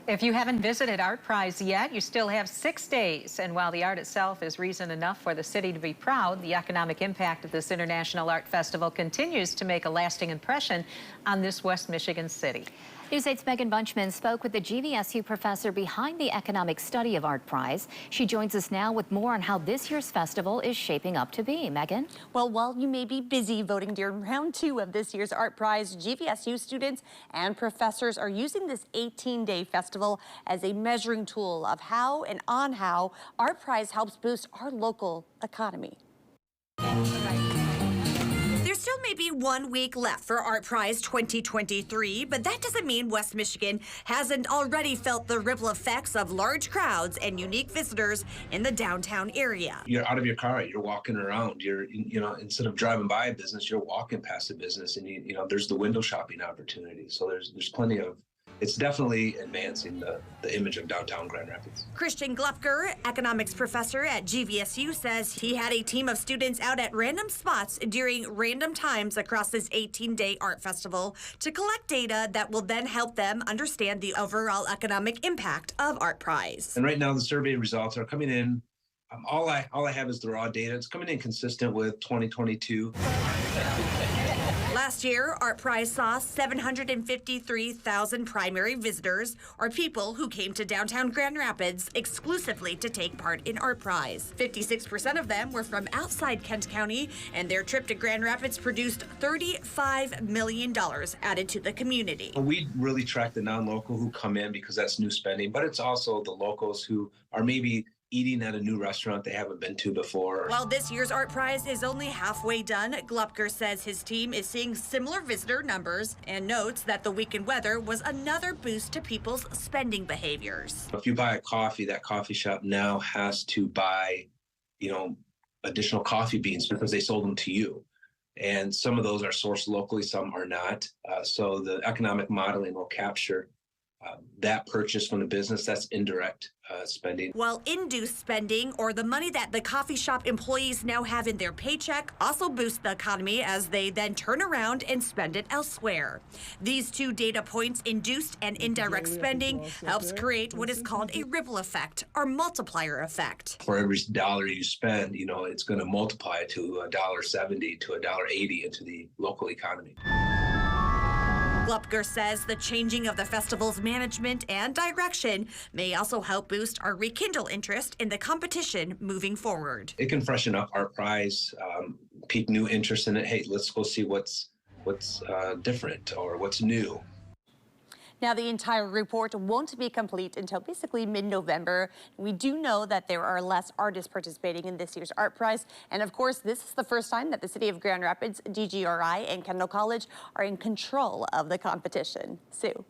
If you haven't visited ArtPrize yet, you still have 6 days. And while the art itself is reason enough for the city to be proud, the economic impact of this International Art Festival continues to make a lasting impression on this West Michigan city. News 8's Megan Bunchman spoke with the GVSU professor behind the economic study of ArtPrize. She joins us now with more on how this year's festival is shaping up to be. Megan? Well, while you may be busy voting during round 2 of this year's ArtPrize, GVSU students and professors are using this 18-day festival as a measuring tool of how and on how ArtPrize helps boost our local economy. There still may be 1 week left for ArtPrize 2023, but that doesn't mean West Michigan hasn't already felt the ripple effects of large crowds and unique visitors in the downtown area. You're out of your car, you're walking around, instead of driving by a business, you're walking past a business, and there's the window shopping opportunity. So there's plenty of. It's definitely advancing the image of downtown Grand Rapids. Christian Glupker, economics professor at GVSU, says he had a team of students out at random spots during random times across this 18-day art festival to collect data that will then help them understand the overall economic impact of ArtPrize. And right now the survey results are coming in. All I have is the raw data. It's coming in consistent with 2022. Last year, ArtPrize saw 753,000 primary visitors, or people who came to downtown Grand Rapids exclusively to take part in ArtPrize. 56% of them were from outside Kent County, and their trip to Grand Rapids produced $35 million added to the community. We really track the non-local who come in because that's new spending, but it's also the locals who are maybe eating at a new restaurant they haven't been to before. While this year's ArtPrize is only halfway done, Glupker says his team is seeing similar visitor numbers and notes that the weekend weather was another boost to people's spending behaviors. If you buy a coffee, that coffee shop now has to buy, additional coffee beans because they sold them to you. And some of those are sourced locally, some are not. So the economic modeling will capture that purchase from the business. That's indirect spending. While induced spending, or the money that the coffee shop employees now have in their paycheck, also boosts the economy as they then turn around and spend it elsewhere. These two data points, induced and indirect spending, helps create what is called a ripple effect or multiplier effect. For every dollar you spend, it's going to multiply to $1.70 to $1.80 into the local economy. Glupker says the changing of the festival's management and direction may also help boost or rekindle interest in the competition moving forward. It can freshen up ArtPrize, pique new interest in it. Hey, let's go see what's different or what's new. Now, the entire report won't be complete until basically mid-November. We do know that there are less artists participating in this year's ArtPrize. And of course, this is the first time that the city of Grand Rapids, DGRI, and Kendall College are in control of the competition. Sue.